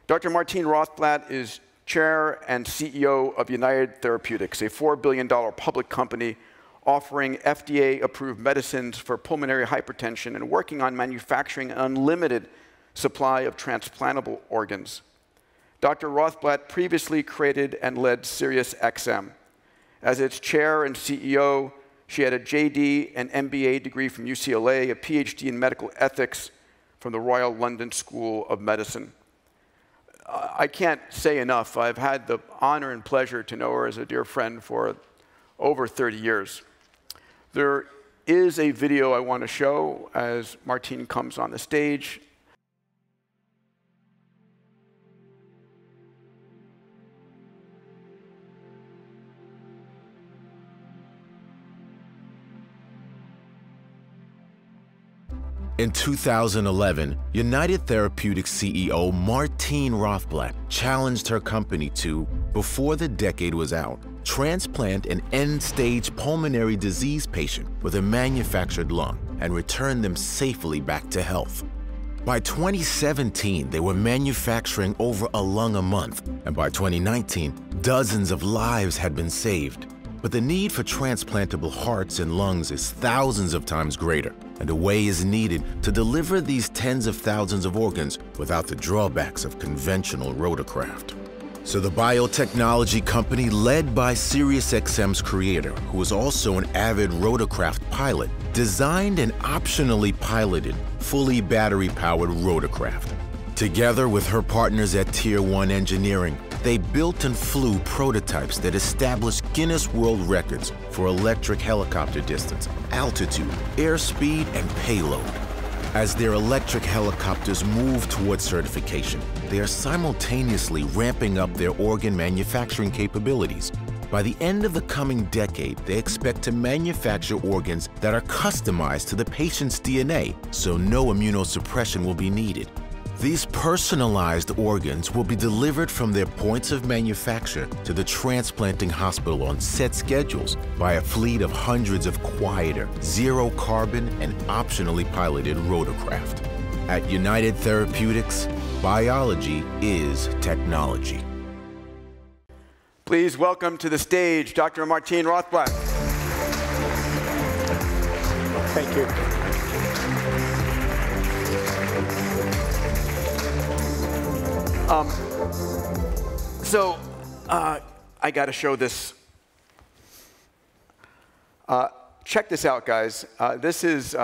Dr. Martine Rothblatt is Chair and CEO of United Therapeutics, a $4 billion public company offering FDA-approved medicines for pulmonary hypertension and working on manufacturing an unlimited supply of transplantable organs. Dr. Rothblatt previously created and led SiriusXM. As its chair and CEO, she had a JD and MBA degree from UCLA, a PhD in medical ethics from the Royal London School of Medicine. I can't say enough. I've had the honor and pleasure to know her as a dear friend for over 30 years. There is a video I want to show as Martine comes on the stage. In 2011, United Therapeutics CEO Martine Rothblatt challenged her company to, before the decade was out, transplant an end-stage pulmonary disease patient with a manufactured lung and return them safely back to health. By 2017, they were manufacturing over a lung a month, and by 2019, dozens of lives had been saved. But the need for transplantable hearts and lungs is thousands of times greater, and a way is needed to deliver these tens of thousands of organs without the drawbacks of conventional rotorcraft. So the biotechnology company led by SiriusXM's creator, who was also an avid rotorcraft pilot, designed and optionally piloted fully battery-powered rotorcraft. Together with her partners at Tier 1 Engineering, they built and flew prototypes that established Guinness World Records for electric helicopter distance, altitude, airspeed, and payload. As their electric helicopters move towards certification, they are simultaneously ramping up their organ manufacturing capabilities. By the end of the coming decade, they expect to manufacture organs that are customized to the patient's DNA, so no immunosuppression will be needed. These personalized organs will be delivered from their points of manufacture to the transplanting hospital on set schedules by a fleet of hundreds of quieter, zero-carbon, and optionally piloted rotorcraft. At United Therapeutics, biology is technology. Please welcome to the stage Dr. Martine Rothblatt. Thank you. I got to show this. Check this out, guys. This is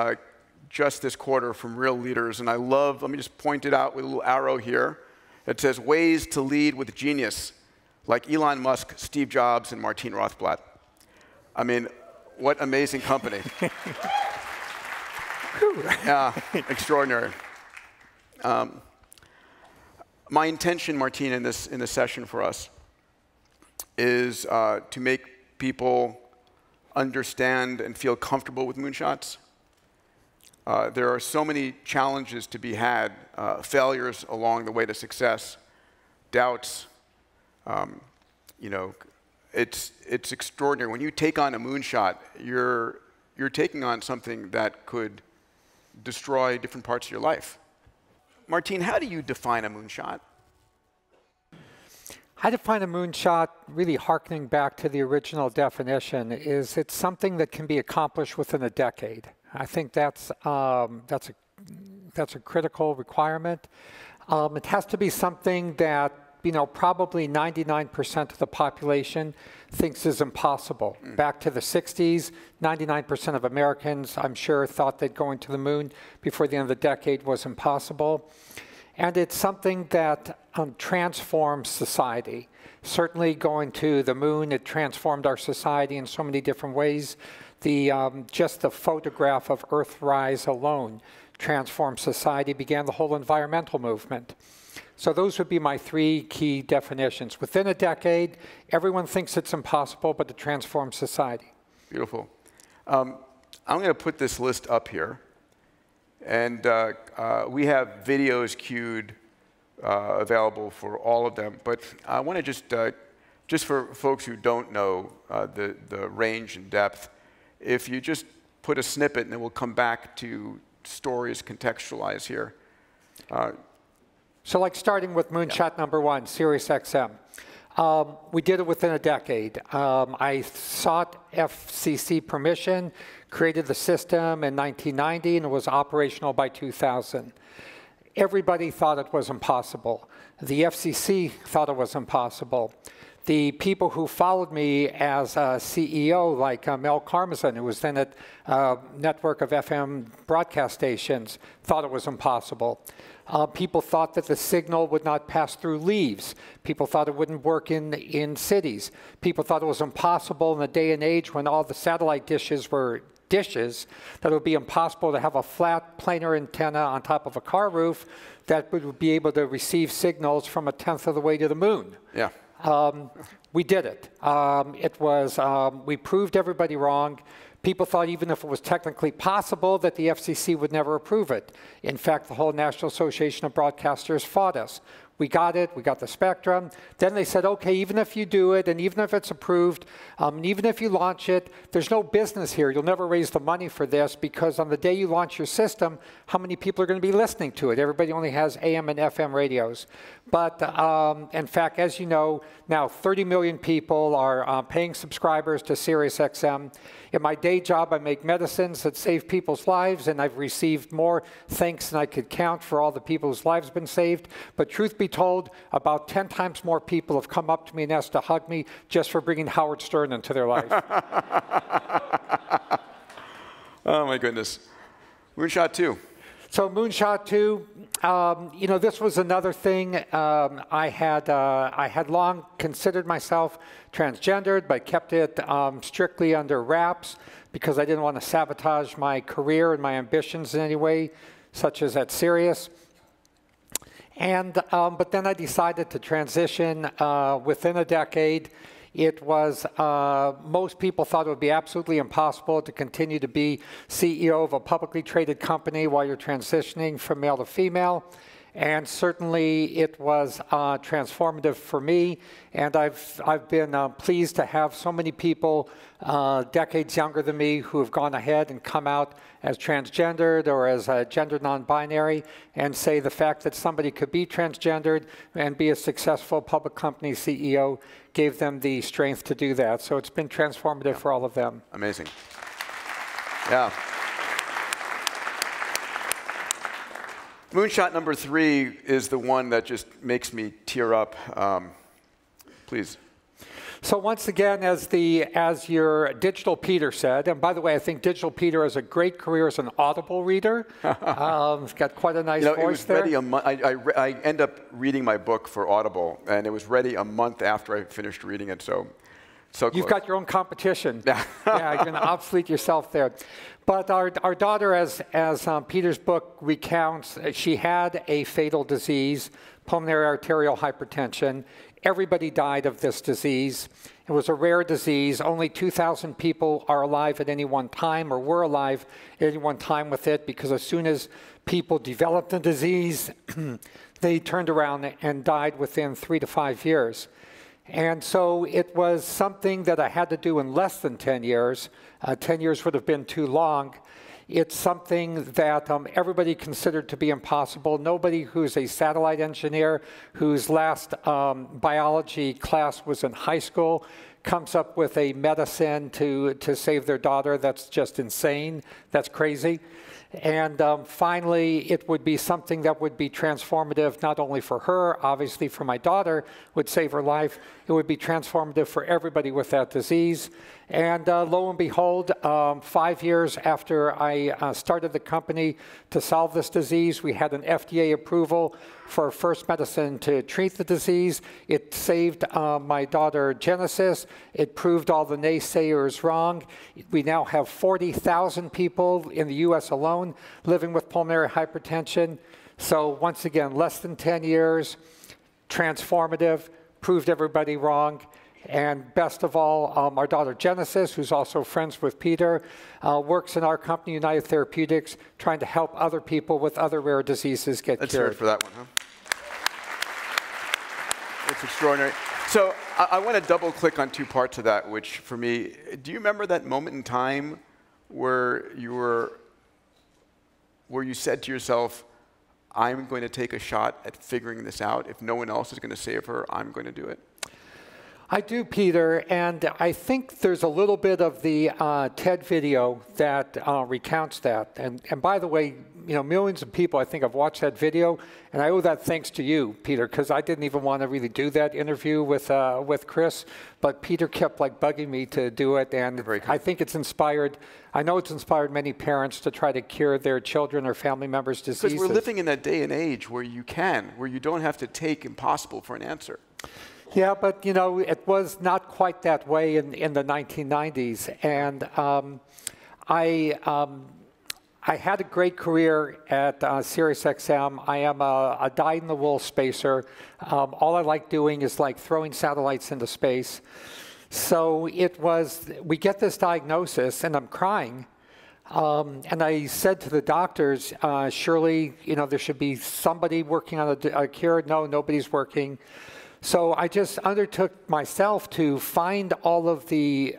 just this quarter from Real Leaders, and let me just point it out with a little arrow here. It says, ways to lead with genius, like Elon Musk, Steve Jobs, and Martine Rothblatt. I mean, what amazing company. Extraordinary. My intention, Martine, in this session for us is to make people understand and feel comfortable with moonshots. There are so many challenges to be had, failures along the way to success, doubts. You know, it's extraordinary. When you take on a moonshot, you're taking on something that could destroy different parts of your life. Martine, how do you define a moonshot? I define a moonshot, really hearkening back to the original definition, is it's something that can be accomplished within a decade. I think that's a critical requirement. It has to be something that, you know, probably 99% of the population thinks is impossible. Back to the 60s, 99% of Americans, I'm sure, thought that going to the moon before the end of the decade was impossible. And it's something that transforms society. Certainly going to the moon, it transformed our society in so many different ways. Just the photograph of Earthrise alone transformed society, began the whole environmental movement. So those would be my three key definitions. Within a decade, everyone thinks it's impossible, but it transforms society. Beautiful. I'm going to put this list up here. And we have videos queued available for all of them. But I want to just for folks who don't know the range and depth, if you just put a snippet, and then we'll come back to stories contextualized here. So like starting with Moonshot number 1, Sirius XM. We did it within a decade. I sought FCC permission, created the system in 1990, and it was operational by 2000. Everybody thought it was impossible. The FCC thought it was impossible. The people who followed me as a CEO, like Mel Karmazin, who was then at a network of FM broadcast stations, thought it was impossible. People thought that the signal would not pass through leaves. People thought it wouldn't work in cities. People thought it was impossible in the day and age when all the satellite dishes were dishes, that it would be impossible to have a flat planar antenna on top of a car roof that would be able to receive signals from 1/10 of the way to the moon. Yeah. We did it. We proved everybody wrong. People thought even if it was technically possible that the FCC would never approve it. In fact, the whole National Association of Broadcasters fought us. We got it, we got the spectrum. Then they said, okay, even if you do it, and even if it's approved, and even if you launch it, there's no business here. You'll never raise the money for this because on the day you launch your system, how many people are going to be listening to it? Everybody only has AM and FM radios. But in fact, as you know, now 30 million people are paying subscribers to Sirius XM. In my day job, I make medicines that save people's lives, and I've received more thanks than I could count for all the people whose lives have been saved. But truth be told, about 10 times more people have come up to me and asked to hug me just for bringing Howard Stern into their life. Oh, my goodness. Moonshot 2. So Moonshot 2, you know, this was another thing. I had long considered myself transgendered, but kept it strictly under wraps because I didn't want to sabotage my career and my ambitions in any way, such as at Sirius. And but then I decided to transition within a decade. It was, most people thought it would be absolutely impossible to continue to be CEO of a publicly traded company while you're transitioning from male to female. And certainly it was transformative for me. And I've been pleased to have so many people decades younger than me who have gone ahead and come out as transgendered or as gender non-binary and say the fact that somebody could be transgendered and be a successful public company CEO gave them the strength to do that. So it's been transformative for all of them. Amazing. Yeah. Moonshot number 3 is the one that just makes me tear up. Please. So once again, as your Digital Peter said, and by the way, I think Digital Peter has a great career as an Audible reader. He's got quite a nice voice it was there. Ready I end up reading my book for Audible, and it was ready a month after I finished reading it, so close. You've got your own competition. Yeah. Yeah, you're going to obsolete yourself there. But our daughter, as Peter's book recounts, she had a fatal disease, pulmonary arterial hypertension. Everybody died of this disease. It was a rare disease. Only 2,000 people are alive at any one time or were alive at any one time with it because as soon as people developed the disease, they turned around and died within 3 to 5 years. And so it was something that I had to do in less than 10 years. 10 years would have been too long. It's something that everybody considered to be impossible. Nobody who's a satellite engineer, whose last biology class was in high school, comes up with a medicine to save their daughter. That's just insane. That's crazy. And finally, it would be something that would be transformative not only for her, obviously for my daughter, would save her life. It would be transformative for everybody with that disease. And lo and behold, 5 years after I started the company to solve this disease, we had an FDA approval for our first medicine to treat the disease. It saved my daughter Genesis. It proved all the naysayers wrong. We now have 40,000 people in the US alone living with pulmonary hypertension. So once again, less than 10 years, transformative, proved everybody wrong. And best of all, our daughter Genesis, who's also friends with Peter, works in our company, United Therapeutics, trying to help other people with other rare diseases get cured. Let's hear it for that one, huh? It's extraordinary. So I want to double click on 2 parts of that, which for me, do you remember that moment in time where you said to yourself, I'm going to take a shot at figuring this out. If no one else is going to save her, I'm going to do it? I do, Peter, and I think there's a little bit of the TED video that recounts that. And by the way, you know, millions of people, I think, have watched that video, and I owe that thanks to you, Peter, because I didn't even want to really do that interview with Chris, but Peter kept like bugging me to do it, and I think it's inspired. I know it's inspired many parents to try to cure their children or family members' diseases. Because we're living in that day and age where you don't have to take impossible for an answer. Yeah, but you know, it was not quite that way in the 1990s, and I had a great career at SiriusXM. I am a dyed-in-the-wool spacer. All I like doing is like throwing satellites into space. So we get this diagnosis, and I'm crying. And I said to the doctors, surely, you know, there should be somebody working on a cure. No, nobody's working. So I just undertook myself to find all of the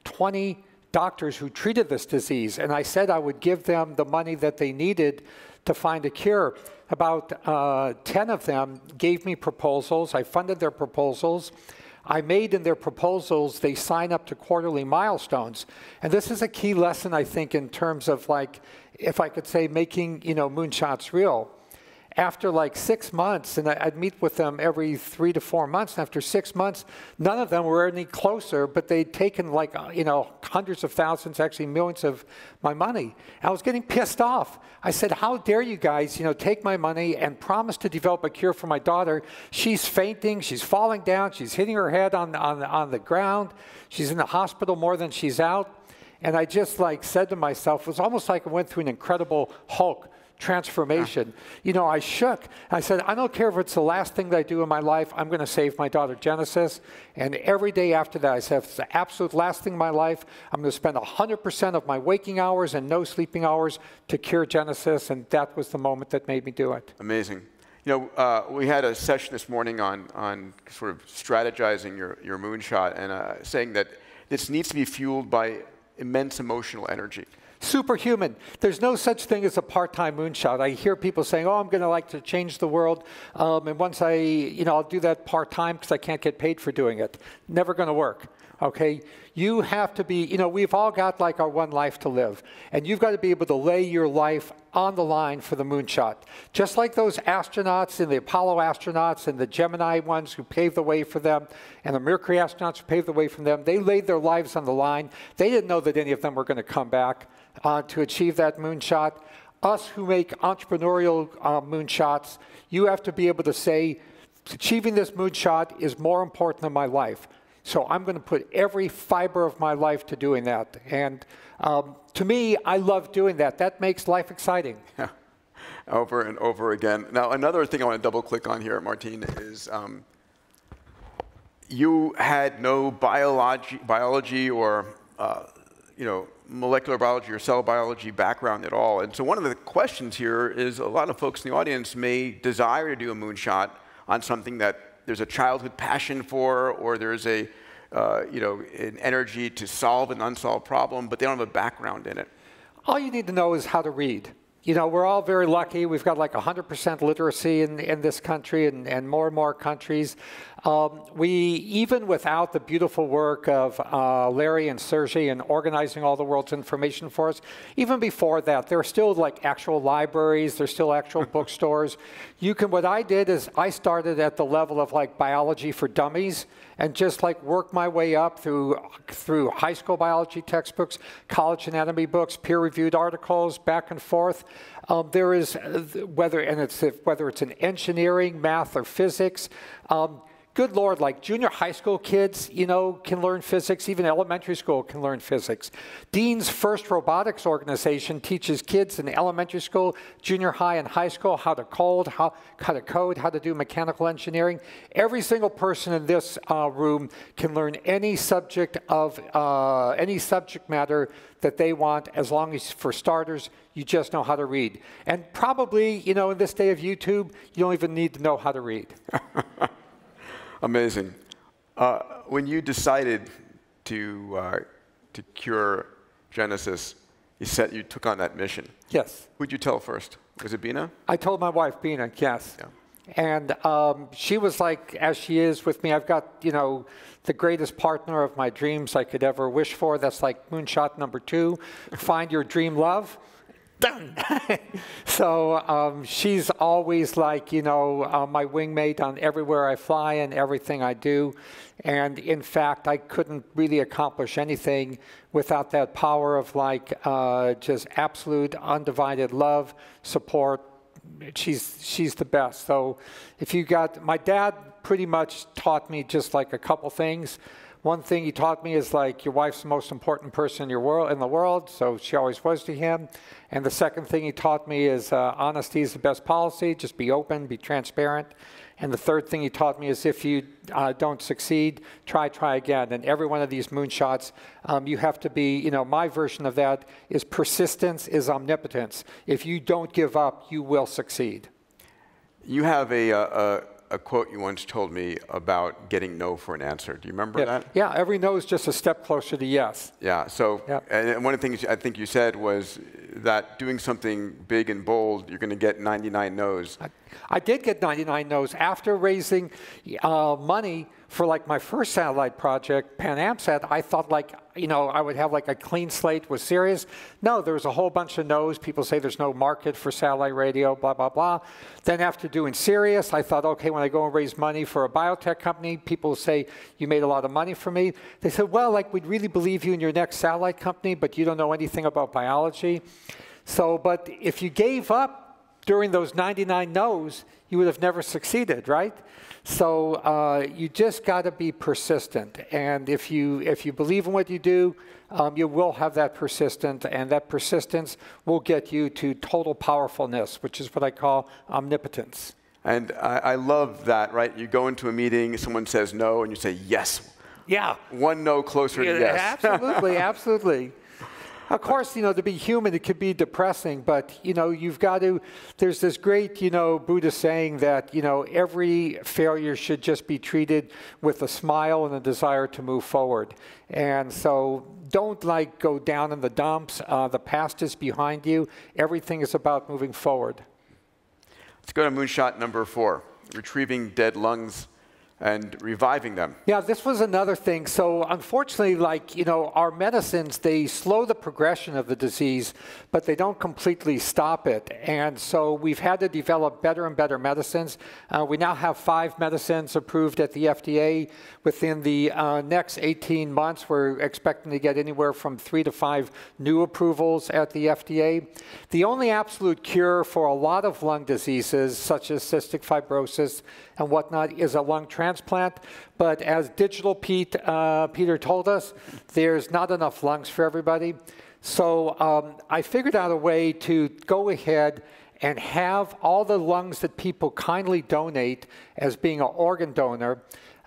20 doctors who treated this disease, and I said I would give them the money that they needed to find a cure. About 10 of them gave me proposals. I funded their proposals. I made in their proposals, they sign up to quarterly milestones. And this is a key lesson, I think, in terms of like, if I could say, making, you know, Moonshots real. After like 6 months, and I'd meet with them every 3 to 4 months, and after 6 months, none of them were any closer, but they'd taken like, you know, hundreds of thousands, actually millions of my money. I was getting pissed off. I said, how dare you guys, you know, take my money and promise to develop a cure for my daughter. She's fainting, she's falling down, she's hitting her head on the ground, she's in the hospital more than she's out. And I just like said to myself, it was almost like I went through an incredible Hulk transformation. You know, I shook. I said, I don't care if it's the last thing that I do in my life, I'm going to save my daughter Genesis. And every day after that, I said, if it's the absolute last thing in my life, I'm going to spend 100% of my waking hours and no sleeping hours to cure Genesis. And that was the moment that made me do it. Amazing. You know, we had a session this morning on sort of strategizing your moonshot and saying that this needs to be fueled by immense emotional energy. Superhuman. There's no such thing as a part-time moonshot. I hear people saying, oh, I'm going to like to change the world. And once I'll do that part-time because I can't get paid for doing it. Never going to work. Okay? You have to be, you know, we've all got like our one life to live. And you've got to be able to lay your life on the line for the moonshot. Just like those astronauts and the Apollo astronauts and the Gemini ones who paved the way for them and the Mercury astronauts who paved the way for them, they laid their lives on the line. They didn't know that any of them were going to come back to achieve that moonshot. Us who make entrepreneurial moonshots, you have to be able to say, achieving this moonshot is more important than my life. So I'm going to put every fiber of my life to doing that. And to me, I love doing that. That makes life exciting. Yeah. Over and over again. Now, another thing I want to double click on here, Martine, is you had no biology or you know, molecular biology or cell biology background at all. And so one of the questions here is a lot of folks in the audience may desire to do a moonshot on something that there's a childhood passion for, or there's a, you know, an energy to solve an unsolved problem, but they don't have a background in it. All you need to know is how to read. You know, we're all very lucky. We've got like 100% literacy in this country and more countries. Even without the beautiful work of Larry and Sergey in organizing all the world's information for us, even before that, there are still like actual libraries, there's still actual bookstores. What I did is I started at the level of like biology for dummies and just like worked my way up through high school biology textbooks, college anatomy books, peer-reviewed articles, back and forth. There is, whether it's in engineering, math, or physics, good Lord, like junior high school kids, you know, can learn physics. Even elementary school can learn physics. Dean's First Robotics Organization teaches kids in elementary school, junior high, and high school how to code, how to do mechanical engineering. Every single person in this room can learn any subject matter that they want, as long as, for starters, you just know how to read. And probably, you know, in this day of YouTube, you don't even need to know how to read. Amazing. When you decided to cure Genesis, you took on that mission. Yes. Who'd you tell first? Was it Bina? I told my wife, Bina, yes. Yeah. And she was like, as she is with me, I've got, you know, the greatest partner of my dreams I could ever wish for. That's like moonshot number 2. Find your dream love. Done. So she's always like, you know, my wingmate on everywhere I fly and everything I do. And in fact, I couldn't really accomplish anything without that power of like just absolute undivided love, support. She's the best. So if you got, my dad pretty much taught me just like a couple things. One thing he taught me is like your wife's the most important person in the world, so she always was to him. And the second thing he taught me is honesty is the best policy. Just be open, be transparent. And the third thing he taught me is if you don't succeed, try again. And every one of these moonshots, you have to be, you know, my version of that is persistence is omnipotence. If you don't give up, you will succeed. You have a quote you once told me about getting no for an answer. Do you remember that? Yeah, every no is just a step closer to yes. Yeah, so and one of the things I think you said was that doing something big and bold, you're going to get 99 no's. I did get 99 no's. After raising money for like my first satellite project, Pan Amsat, I thought like, you know, I would have like a clean slate with Sirius. No, there was a whole bunch of no's. People say there's no market for satellite radio, blah, blah, blah. Then after doing Sirius, I thought, okay, when I go and raise money for a biotech company, people say, you made a lot of money for me. They said, well, like, we'd really believe you in your next satellite company, but you don't know anything about biology. So, but if you gave up during those 99 no's, you would have never succeeded, right? So you just got to be persistent. And if you believe in what you do, you will have that persistence, and that persistence will get you to total powerfulness, which is what I call omnipotence. And I love that, right? You go into a meeting, someone says no, and you say yes. Yeah. One no closer to yes. Absolutely, absolutely. Of course, you know, to be human, it could be depressing, but, you know, you've got to, there's this great, you know, Buddhist saying that, you know, every failure should just be treated with a smile and a desire to move forward. And so don't, like, go down in the dumps. The past is behind you. Everything is about moving forward. Let's go to moonshot number 4, retrieving dead lungs and reviving them. Yeah, this was another thing. So unfortunately, like, you know, our medicines, they slow the progression of the disease, but they don't completely stop it. And so we've had to develop better and better medicines. We now have 5 medicines approved at the FDA. Within the next 18 months, we're expecting to get anywhere from 3 to 5 new approvals at the FDA. The only absolute cure for a lot of lung diseases, such as cystic fibrosis and whatnot, is a lung transplant. But as Digital Peter told us, there's not enough lungs for everybody. So I figured out a way to go ahead and have all the lungs that people kindly donate as being an organ donor.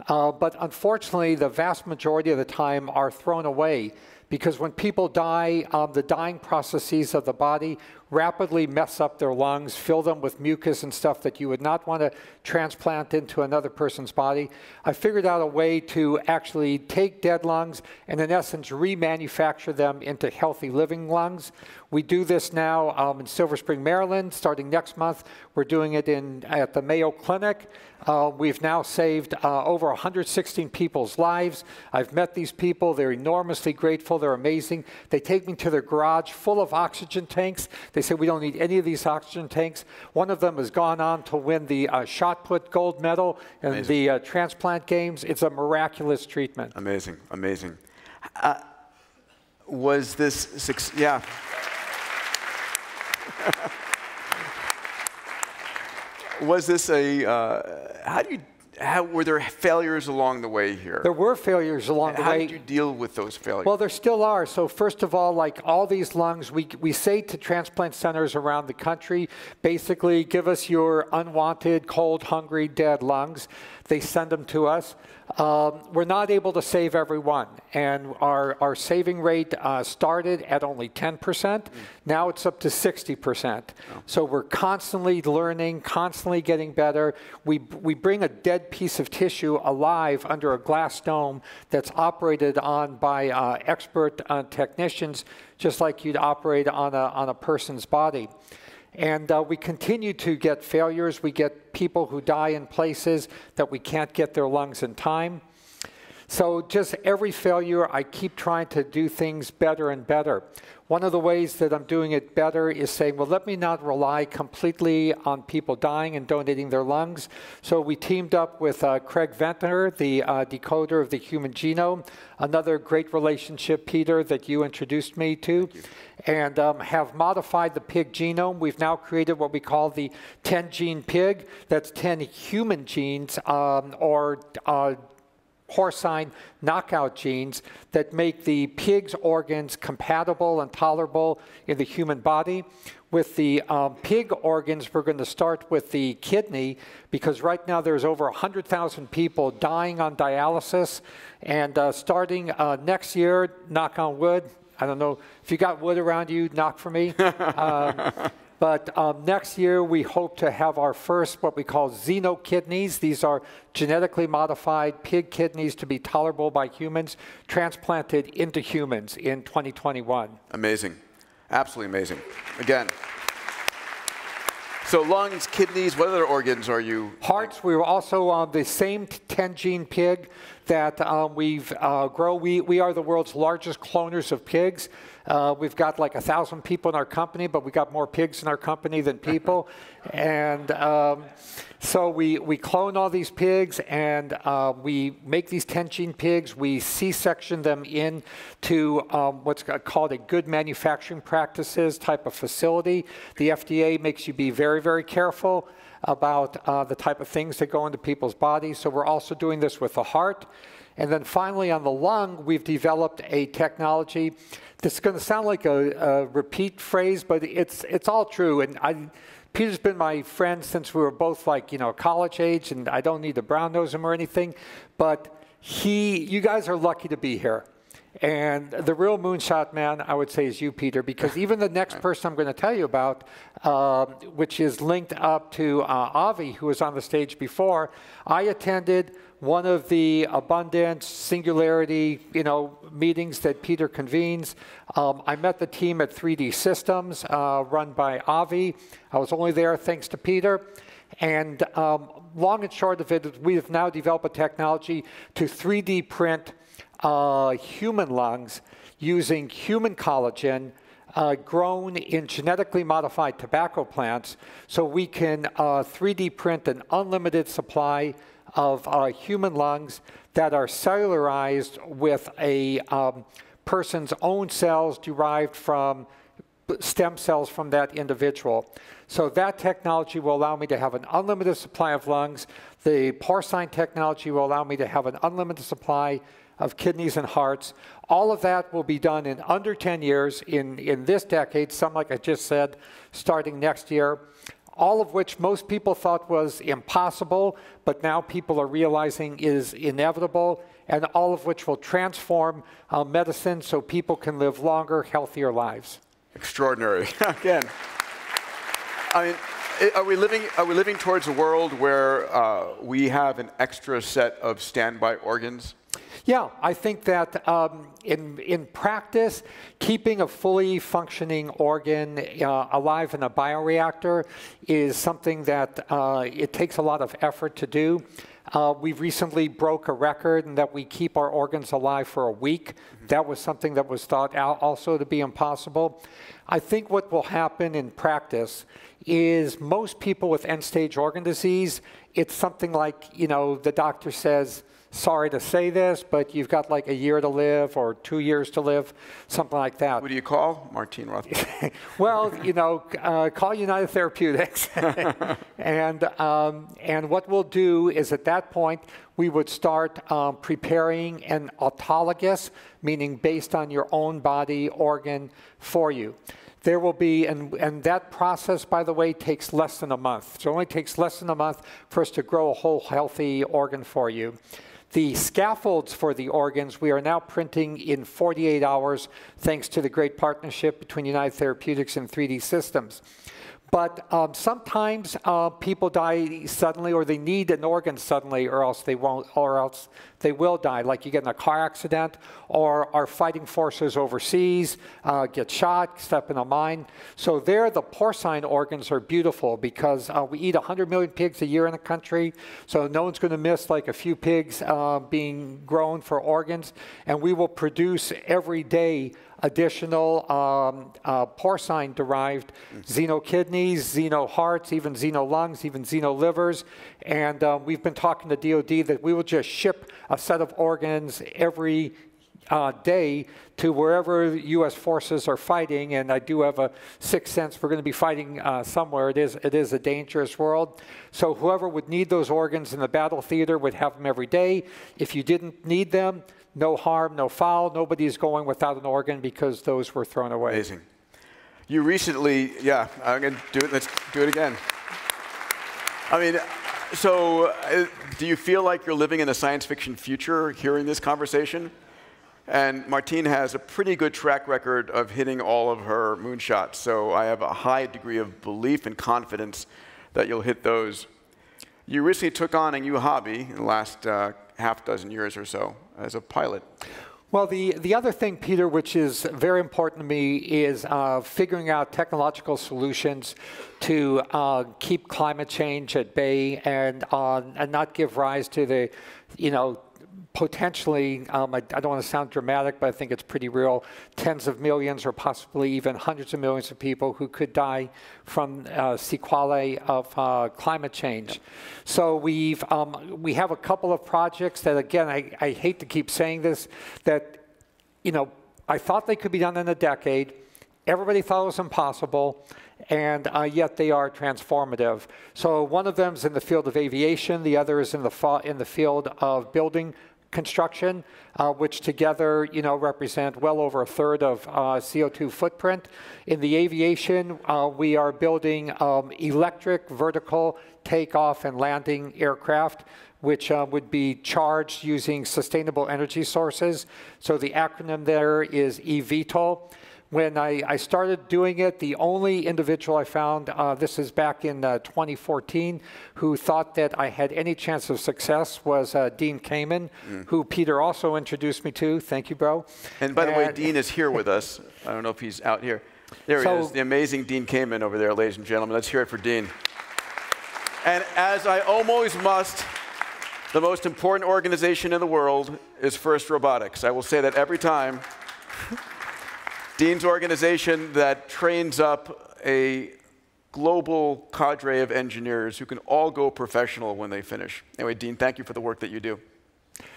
But unfortunately, the vast majority of the time are thrown away, because when people die, the dying processes of the body rapidly mess up their lungs, fill them with mucus and stuff that you would not want to transplant into another person's body. I figured out a way to actually take dead lungs and, in essence, remanufacture them into healthy living lungs. We do this now in Silver Spring, Maryland. Starting next month, we're doing it at the Mayo Clinic. We've now saved over 116 people's lives. I've met these people. They're enormously grateful. They're amazing. They take me to their garage full of oxygen tanks. They say, we don't need any of these oxygen tanks. One of them has gone on to win the shot put gold medal in the transplant games. It's a miraculous treatment. Amazing, amazing. Was this, yeah. Was this were there failures along the way here? There were failures along the way. How did you deal with those failures? Well, there still are. So first of all, like all these lungs, we say to transplant centers around the country, basically give us your unwanted, cold, hungry, dead lungs. They send them to us. We're not able to save everyone. And our saving rate started at only 10%. Now it's up to 60%. Oh. So we're constantly learning, constantly getting better. We bring a dead dead piece of tissue alive under a glass dome that's operated on by expert technicians, just like you'd operate on a person's body. And we continue to get failures. We get people who die in places that we can't get their lungs in time. So just every failure, I keep trying to do things better and better. One of the ways that I'm doing it better is saying, well, let me not rely completely on people dying and donating their lungs. So we teamed up with Craig Ventnor, the decoder of the human genome, another great relationship, Peter, that you introduced me to, and have modified the pig genome. We've now created what we call the 10-gene pig. That's 10 human genes or porcine knockout genes that make the pig's organs compatible and tolerable in the human body. With the pig organs, we're going to start with the kidney, because right now there's over 100,000 people dying on dialysis. And starting next year, knock on wood, I don't know if you got wood around you, knock for me. But next year, we hope to have our first, what we call xenokidneys. These are genetically modified pig kidneys to be tolerable by humans, transplanted into humans in 2021. Amazing. Absolutely amazing. Again. So lungs, kidneys, what other organs are you? Hearts. We were also on the same 10-gene pig that we've grown. We are the world's largest cloners of pigs. We've got like 1,000 people in our company, but we got more pigs in our company than people. And so we clone all these pigs, and we make these 10-gene pigs. We C-section them into what's called a good manufacturing practices type of facility. The FDA makes you be very, very careful about the type of things that go into people's bodies. So we're also doing this with the heart. And then finally, on the lung, we've developed a technology. This is going to sound like a repeat phrase, but it's all true. And Peter's been my friend since we were both like, college age, and I don't need to brown nose him or anything. But you guys are lucky to be here. And the real moonshot man, I would say, is you, Peter, because even the next person I'm going to tell you about, which is linked up to Avi, who was on the stage before, I attended one of the abundance, singularity, meetings that Peter convenes. I met the team at 3D Systems, run by Avi. I was only there thanks to Peter. And long and short of it, we have now developed a technology to 3D print human lungs using human collagen grown in genetically modified tobacco plants, so we can 3D print an unlimited supply of human lungs that are cellularized with a person's own cells derived from stem cells from that individual. So that technology will allow me to have an unlimited supply of lungs. The porcine technology will allow me to have an unlimited supply of kidneys and hearts. All of that will be done in under 10 years in this decade, some, like I just said, starting next year. All of which most people thought was impossible, but now people are realizing is inevitable, and all of which will transform medicine so people can live longer, healthier lives. Extraordinary. Again, I mean, are we living towards a world where we have an extra set of standby organs? Yeah, I think that in practice, keeping a fully functioning organ alive in a bioreactor is something that it takes a lot of effort to do. We recently broke a record in that we keep our organs alive for a week. That was something that was thought out also to be impossible. I think what will happen in practice is most people with end-stage organ disease, it's something like, the doctor says, sorry to say this, but you've got like a year to live or 2 years to live, something like that. Who do you call? Martine Rothblatt. Well, call United Therapeutics. And what we'll do is at that point, we would start preparing an autologous, meaning based on your own body organ for you. There will be, and that process, by the way, takes less than a month. So it only takes less than a month for us to grow a whole healthy organ for you. The scaffolds for the organs, we are now printing in 48 hours, thanks to the great partnership between United Therapeutics and 3D Systems. But sometimes people die suddenly, or they need an organ suddenly, or else they won't, or else they will die. Like you get in a car accident, or our fighting forces overseas get shot, step in a mine. So there, the porcine organs are beautiful because we eat 100 million pigs a year in the country. So no one's going to miss like a few pigs being grown for organs, and we will produce every day additional porcine-derived xenokidneys, xenohearts, even xenolungs, even xenolivers. And we've been talking to DOD that we will just ship a set of organs every day to wherever U.S. forces are fighting. And I do have a sixth sense we're going to be fighting somewhere. It is a dangerous world. So whoever would need those organs in the battle theater would have them every day. If you didn't need them, no harm, no foul. Nobody's going without an organ because those were thrown away. Amazing. You recently, yeah, I'm going to do it. Let's do it again. I mean, so do you feel like you're living in a science fiction future hearing this conversation? And Martine has a pretty good track record of hitting all of her moonshots. So I have a high degree of belief and confidence that you'll hit those. You recently took on a new hobby in the last half dozen years or so as a pilot. Well, the other thing, Peter, which is very important to me is figuring out technological solutions to keep climate change at bay and not give rise to the, potentially, I don't want to sound dramatic, but I think it's pretty real, tens of millions or possibly even hundreds of millions of people who could die from sequelae of climate change. So we have a couple of projects that, again, I hate to keep saying this, that, I thought they could be done in a decade. Everybody thought it was impossible, and yet they are transformative. So one of them is in the field of aviation. The other is in the field of building construction, which together, represent well over a third of CO2 footprint. In the aviation, we are building electric vertical takeoff and landing aircraft, which would be charged using sustainable energy sources. So the acronym there is eVTOL. When I started doing it, the only individual I found, this is back in 2014, who thought that I had any chance of success was Dean Kamen, who Peter also introduced me to. Thank you, bro. And by the way, Dean is here with us. I don't know if he's out here. There he is, the amazing Dean Kamen over there, ladies and gentlemen. Let's hear it for Dean. And as I always must, the most important organization in the world is First Robotics. I will say that every time. Dean's organization that trains up a global cadre of engineers who can all go professional when they finish. Anyway, Dean, thank you for the work that you do.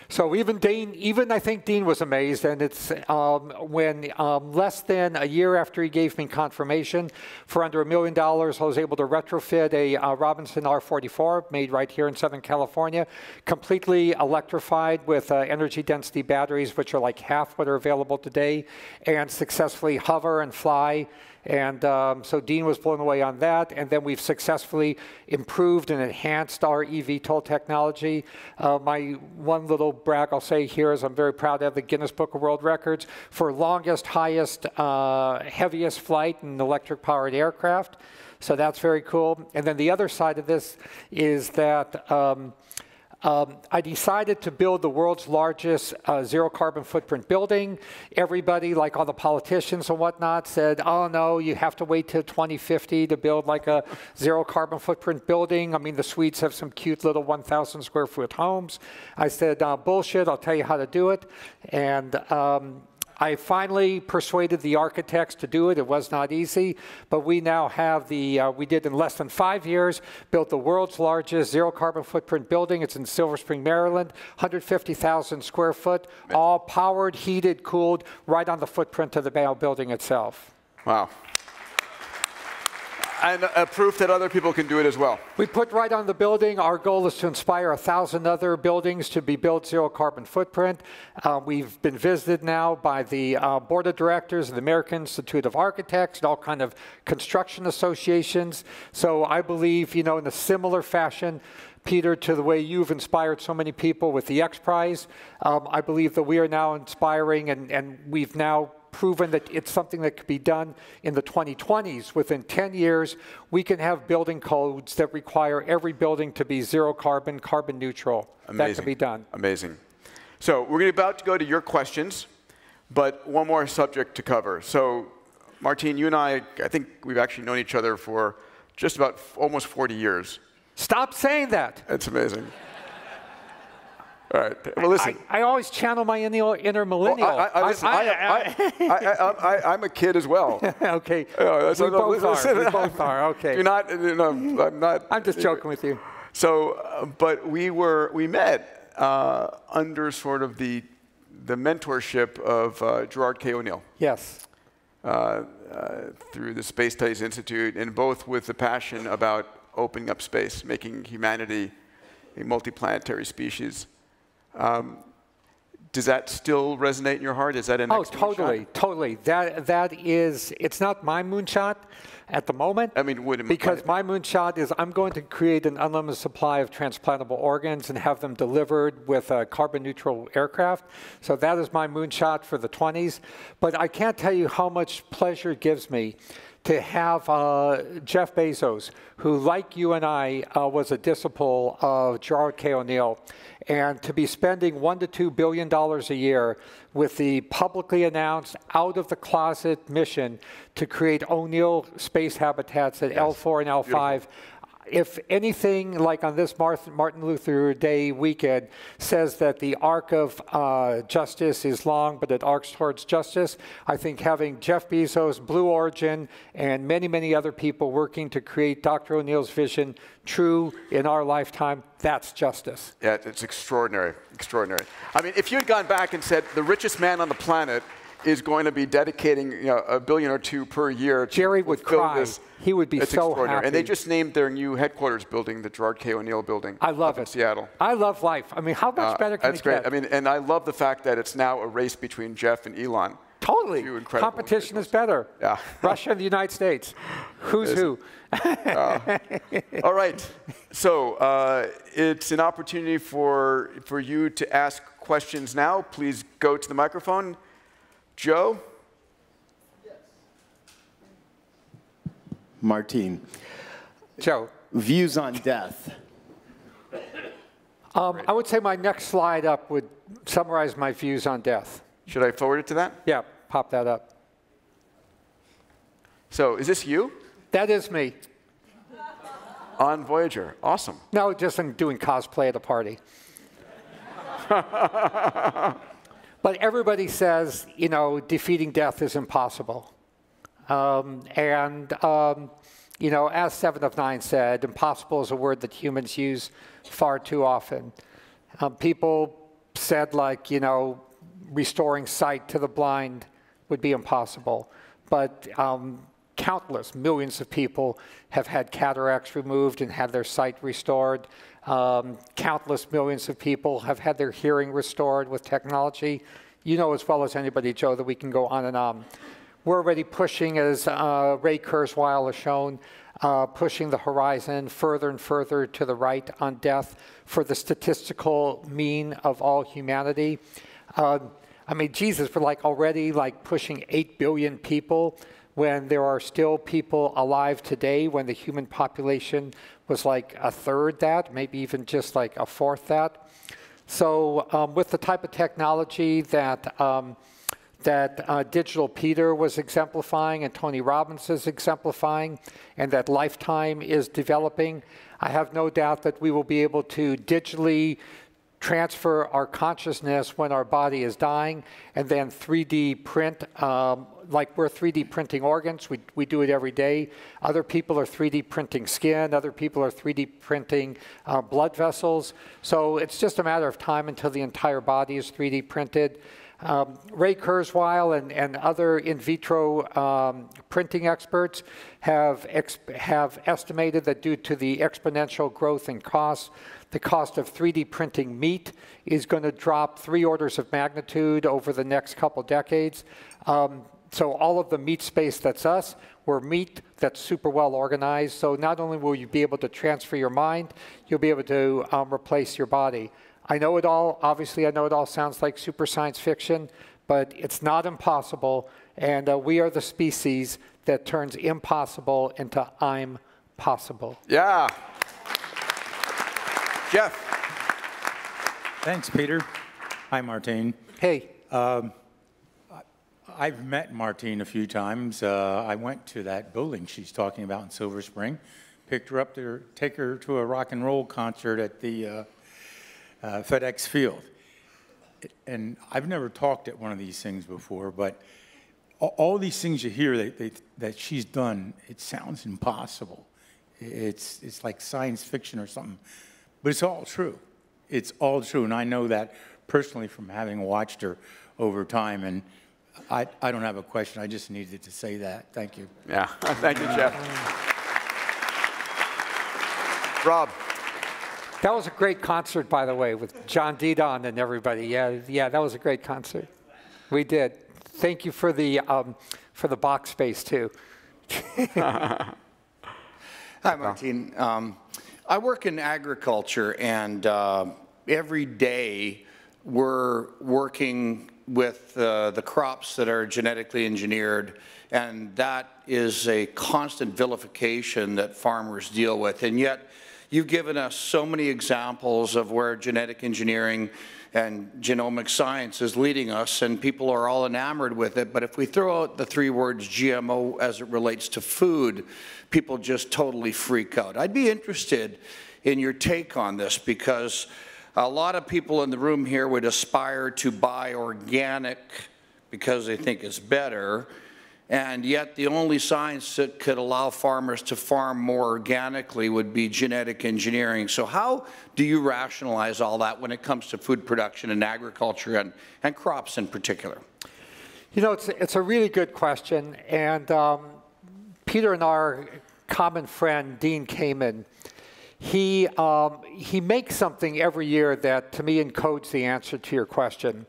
So even I think Dean was amazed, and it's when less than a year after he gave me confirmation for under $1 million, I was able to retrofit a Robinson R44 made right here in Southern California, completely electrified with energy density batteries, which are like half what are available today, and successfully hover and fly. And so Dean was blown away on that. And then we've successfully improved and enhanced our eVTOL technology. My one little brag I'll say here is I'm very proud to have the Guinness Book of World Records for longest, highest, heaviest flight in electric-powered aircraft. So that's very cool. And then the other side of this is that I decided to build the world's largest zero carbon footprint building. Everybody, like all the politicians and whatnot, said, oh no, you have to wait till 2050 to build like a zero carbon footprint building. I mean, the Swedes have some cute little 1,000 square foot homes. I said, bullshit, I'll tell you how to do it. And I finally persuaded the architects to do it. It was not easy, but we now have we did in less than 5 years, built the world's largest zero carbon footprint building. It's in Silver Spring, Maryland, 150,000 square foot, all powered, heated, cooled, right on the footprint of the building itself. Wow. And proof that other people can do it as well. We put right on the building. Our goal is to inspire 1,000 other buildings to be built zero carbon footprint. We've been visited now by the board of directors of the American Institute of Architects and all kind of construction associations. So I believe, in a similar fashion, Peter, to the way you've inspired so many people with the X Prize, I believe that we are now inspiring and we've now proven that it's something that could be done in the 2020s. Within 10 years, we can have building codes that require every building to be zero carbon, carbon neutral. Amazing. That can be done. Amazing. So we're about to go to your questions, but one more subject to cover. So Martine, you and I think we've actually known each other for just about almost 40 years. Stop saying that. That's amazing. All right. Well, listen. I always channel my inner millennial. I'm a kid as well. Okay. We both are. Okay. You're not. I'm not. I'm just joking with you. So, but we met under sort of the mentorship of Gerard K. O'Neill. Yes. Through the Space Studies Institute, and both with the passion about opening up space, making humanity a multiplanetary species. Does that still resonate in your heart? Is that an next totally, moonshot? Totally. That is, it's not my moonshot at the moment. I mean, because my moonshot is I'm going to create an unlimited supply of transplantable organs and have them delivered with a carbon neutral aircraft. So that is my moonshot for the 20s. But I can't tell you how much pleasure it gives me to have Jeff Bezos, who, like you and I, was a disciple of Gerard K. O'Neill, and to be spending $1 to $2 billion a year with the publicly announced out-of-the-closet mission to create O'Neill space habitats at L4 and L5. Beautiful. If anything, like on this Martin Luther Day weekend, says that the arc of justice is long, but it arcs towards justice, I think having Jeff Bezos, Blue Origin, and many, many other people working to create Dr. O'Neill's vision true in our lifetime, that's justice. Yeah, it's extraordinary, extraordinary. I mean, if you had gone back and said the richest man on the planet is going to be dedicating $1 billion or $2 billion per year to Jerry would cry. This. He would be so happy. And they just named their new headquarters building the Gerard K. O'Neill building. I love it. In Seattle. I love life. I mean, how much better can it get? That's great. I mean, and I love the fact that it's now a race between Jeff and Elon. Totally. Competition is better. Yeah. Russia and the United States. Who's who? All right. So it's an opportunity for you to ask questions now. Please go to the microphone. Joe? Yes. Martine. Joe. Views on death. I would say my next slide up would summarize my views on death. Should I forward it to that? Yeah, pop that up. So is this you? That is me. On Voyager. Awesome. No, just I'm doing cosplay at a party. But everybody says, defeating death is impossible. As 7 of 9 said, impossible is a word that humans use far too often. People said, restoring sight to the blind would be impossible. But countless millions of people have had cataracts removed and had their sight restored. Countless millions of people have had their hearing restored with technology. You know as well as anybody, Joe, that we can go on and on. We're already pushing, as Ray Kurzweil has shown, pushing the horizon further and further to the right on death for the statistical mean of all humanity. I mean, Jesus, we're already pushing 8 billion people when there are still people alive today when the human population was a third that, maybe even just a fourth that. So with the type of technology that Digital Peter was exemplifying and Tony Robbins is exemplifying and that Lifetime is developing, I have no doubt that we will be able to digitally transfer our consciousness when our body is dying and then 3D print, we're 3D printing organs. We do it every day. Other people are 3D printing skin. Other people are 3D printing blood vessels. So it's just a matter of time until the entire body is 3D printed. Ray Kurzweil and other in vitro printing experts have estimated that due to the exponential growth in costs, the cost of 3D printing meat is going to drop 3 orders of magnitude over the next couple decades. So all of the meat space that's us, we're meat that's super well organized. So not only will you be able to transfer your mind, you'll be able to replace your body. I know it all, obviously I know it all sounds like super science fiction, but it's not impossible, and we are the species that turns impossible into I'm possible. Yeah. Jeff. Thanks, Peter. Hi, Martine. Hey. I've met Martine a few times. I went to that building she's talking about in Silver Spring, picked her up to take her to a rock and roll concert at the FedEx Field. And I've never talked at one of these things before, but all these things you hear that she's done, it sounds impossible. It's like science fiction or something, but it's all true. It's all true, and I know that personally from having watched her over time, and I don't have a question. I just needed to say that. Thank you. Yeah, thank you, Jeff. Rob. That was a great concert, by the way, with John Didon and everybody. Yeah, that was a great concert. We did. Thank you for the box space, too. Hi, Martine. I work in agriculture, and every day we're working with the crops that are genetically engineered, and that is a constant vilification that farmers deal with. And yet, you've given us so many examples of where genetic engineering and genomic science is leading us, and people are all enamored with it. But if we throw out the 3 words GMO as it relates to food, people just totally freak out. I'd be interested in your take on this, because a lot of people in the room here would aspire to buy organic because they think it's better, and yet the only science that could allow farmers to farm more organically would be genetic engineering. So how do you rationalize all that when it comes to food production and agriculture and crops in particular? You know, it's a really good question, and Peter and our common friend, Dean Kamen, he makes something every year that, to me, encodes the answer to your question.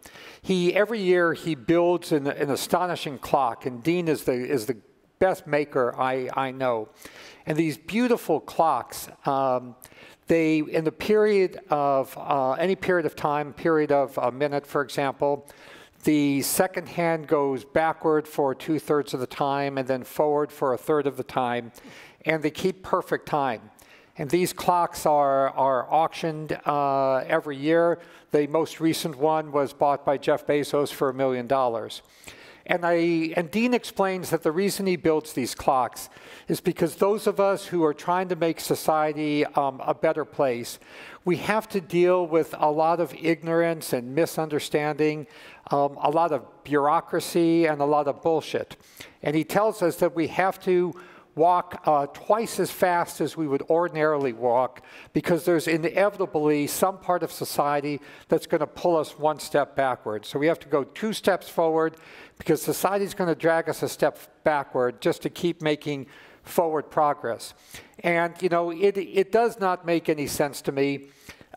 Every year he builds an astonishing clock, and Dean is the best maker I know. And these beautiful clocks, they, in the period of any period of time, period of a minute, for example, the second hand goes backward for 2/3 of the time, and then forward for 1/3 of the time, and they keep perfect time. And these clocks are auctioned every year. The most recent one was bought by Jeff Bezos for $1 million. And Dean explains that the reason he builds these clocks is because those of us who are trying to make society a better place, we have to deal with a lot of ignorance and misunderstanding, a lot of bureaucracy, and a lot of bullshit. And he tells us that we have to walk twice as fast as we would ordinarily walk, because there's inevitably some part of society that's going to pull us 1 step backward. So we have to go 2 steps forward, because society's going to drag us a step backward just to keep making forward progress. And, you know, it does not make any sense to me,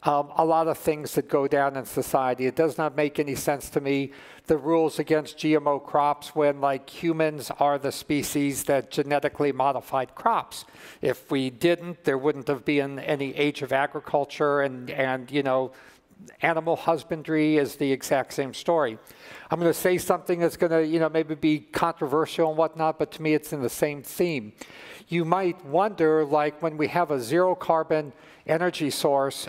a lot of things that go down in society. It does not make any sense to me, the rules against GMO crops, when, like, humans are the species that genetically modified crops. If we didn't, there wouldn't have been any age of agriculture, and you know, animal husbandry is the exact same story. I'm going to say something that's going to, you know, maybe be controversial and whatnot, but to me it's in the same theme. You might wonder, like, when we have a zero carbon energy source,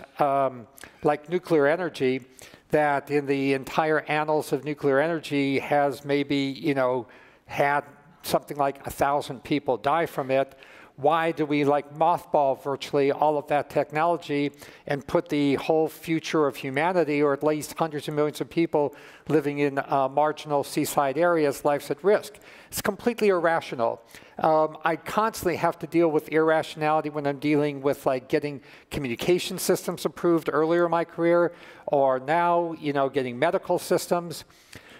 like nuclear energy, that in the entire annals of nuclear energy has maybe, you know, had something like 1,000 people die from it. Why do we, like, mothball virtually all of that technology and put the whole future of humanity, or at least hundreds of millions of people living in marginal seaside areas, lives at risk? It's completely irrational. I constantly have to deal with irrationality when I'm dealing with, like, getting communication systems approved earlier in my career, or now, you know, getting medical systems.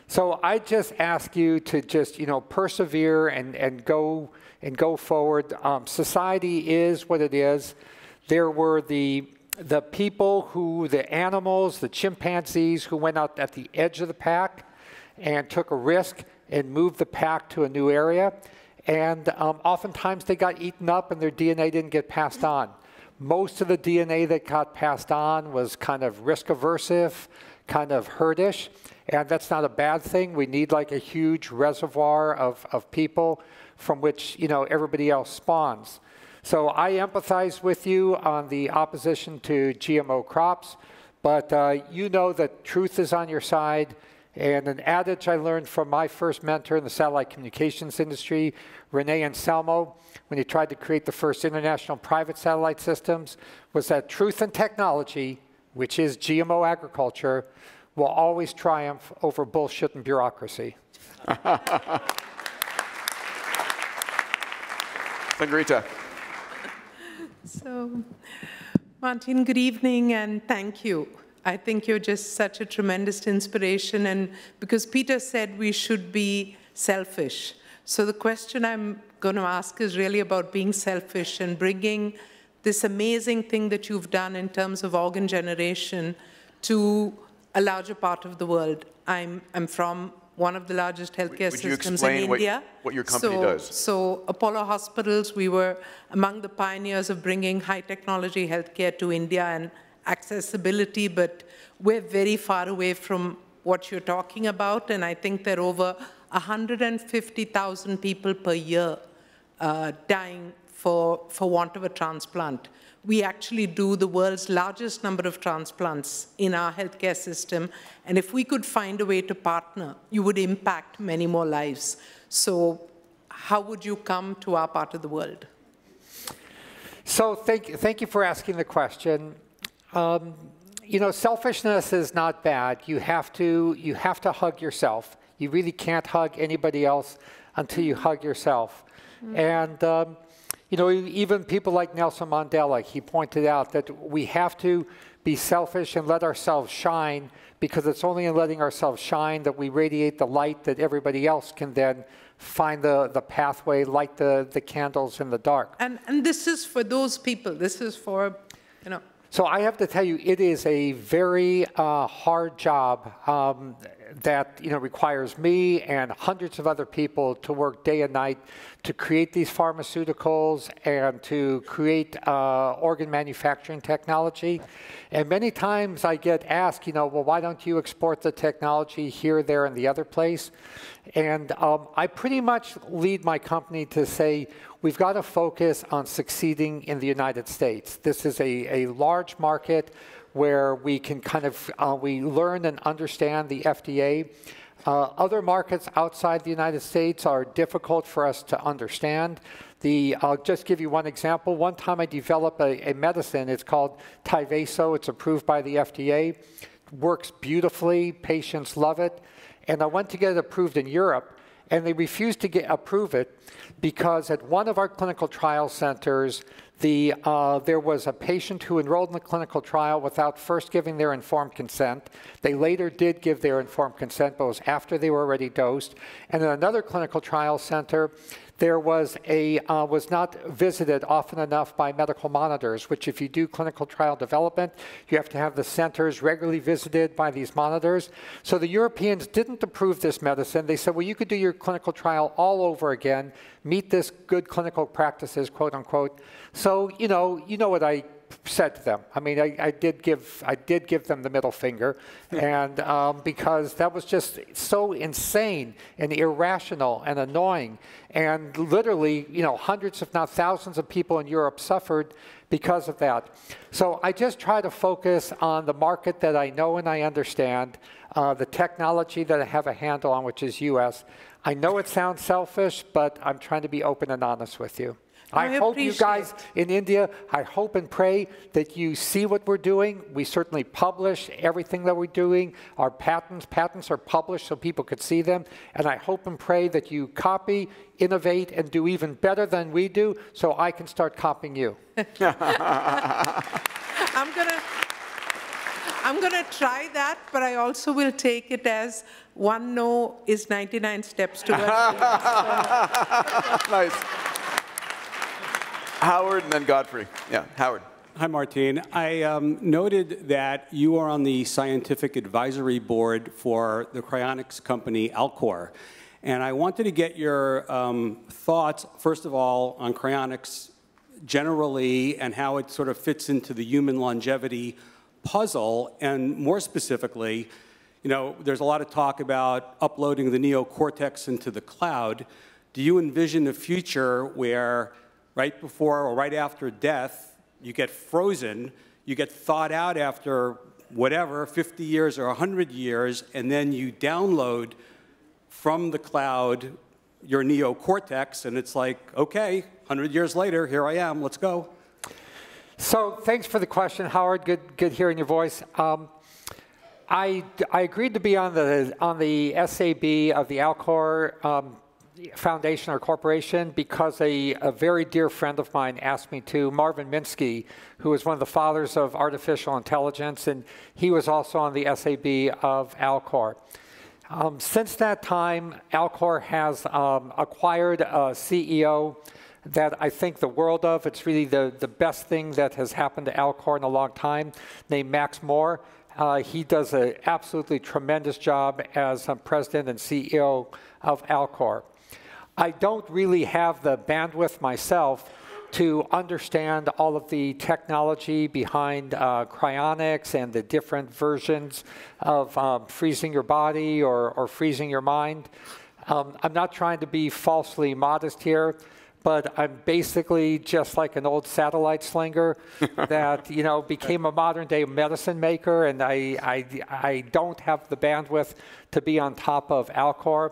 So I just ask you to just, you know, persevere and go forward. Society is what it is. There were the people who, the animals, the chimpanzees who went out at the edge of the pack and took a risk and moved the pack to a new area. And oftentimes they got eaten up and their DNA didn't get passed on. Most of the DNA that got passed on was kind of risk aversive, kind of herdish. And that's not a bad thing. We need like a huge reservoir of people from which, you know, everybody else spawns. So I empathize with you on the opposition to GMO crops, but you know that truth is on your side. And an adage I learned from my first mentor in the satellite communications industry, Rene Anselmo, when he tried to create the first international private satellite systems, was that truth and technology, which is GMO agriculture, will always triumph over bullshit and bureaucracy. Sangrita. So, Martine, good evening and thank you. I think you're just such a tremendous inspiration, and because Peter said we should be selfish. So the question I'm going to ask is really about being selfish and bringing this amazing thing that you've done in terms of organ generation to a larger part of the world. I'm from one of the largest healthcare systems in India. What your company does? So Apollo Hospitals, we were among the pioneers of bringing high technology healthcare to India and accessibility, but we're very far away from what you're talking about, and I think there are over 150,000 people per year dying for want of a transplant. We actually do the world's largest number of transplants in our healthcare system, and if we could find a way to partner, you would impact many more lives. So how would you come to our part of the world? So thank you for asking the question. You know, selfishness is not bad. You have to hug yourself. You really can't hug anybody else until you hug yourself. And you know, even people like Nelson Mandela, he pointed out that we have to be selfish and let ourselves shine, because it's only in letting ourselves shine that we radiate the light that everybody else can then find the pathway, light the candles in the dark. And this is for those people. This is for, you know. So I have to tell you, it is a very hard job that, you know, requires me and hundreds of other people to work day and night to create these pharmaceuticals and to create organ manufacturing technology. And many times I get asked, you know, well, why don't you export the technology here, there, and the other place? And I pretty much lead my company to say, we've got to focus on succeeding in the United States. This is a large market where we can kind of, we learn and understand the FDA. Other markets outside the United States are difficult for us to understand. I'll just give you one example. One time I developed a medicine, it's called Tyvaso, it's approved by the FDA, works beautifully, patients love it. And I went to get it approved in Europe, and they refused to approve it because at one of our clinical trial centers, there was a patient who enrolled in the clinical trial without first giving their informed consent. They later did give their informed consent, but it was after they were already dosed. And in another clinical trial center, there was not visited often enough by medical monitors, which if you do clinical trial development, you have to have the centers regularly visited by these monitors. So the Europeans didn't approve this medicine. They said, well, you could do your clinical trial all over again, meet this good clinical practices, quote unquote. So, you know what I said to them. I mean, I did give them the middle finger, and because that was just so insane and irrational and annoying, and literally, you know, hundreds if not thousands of people in Europe suffered because of that. So I just try to focus on the market that I know and I understand, the technology that I have a handle on, which is US. I know it sounds selfish, but I'm trying to be open and honest with you. I hope you guys in India, I hope and pray that you see what we're doing. We certainly publish everything that we're doing. Our patents are published so people could see them. And I hope and pray that you copy, innovate, and do even better than we do so I can start copying you. I'm gonna try that, but I also will take it as one no is 99 steps towards Nice. Howard and then Godfrey. Yeah, Howard. Hi, Martine. I noted that you are on the scientific advisory board for the cryonics company Alcor. And I wanted to get your thoughts, first of all, on cryonics generally and how it sort of fits into the human longevity puzzle. And more specifically, You know, there's a lot of talk about uploading the neocortex into the cloud. Do you envision a future where right before or right after death, you get frozen, you get thawed out after whatever, 50 years or 100 years, and then you download from the cloud your neocortex, and it's like, okay, 100 years later, here I am, let's go. So thanks for the question, Howard. Good hearing your voice. I agreed to be on the SAB of the Alcor Foundation or Corporation because a very dear friend of mine asked me to, Marvin Minsky, who is one of the fathers of artificial intelligence, and he was also on the SAB of Alcor. Since that time, Alcor has acquired a CEO that I think the world of. It's really the best thing that has happened to Alcor in a long time, named Max Moore. He does an absolutely tremendous job as president and CEO of Alcor. I don't really have the bandwidth myself to understand all of the technology behind cryonics and the different versions of freezing your body or freezing your mind. I'm not trying to be falsely modest here, but I'm basically just like an old satellite slinger that, you know, became a modern day medicine maker, and I don't have the bandwidth to be on top of Alcor.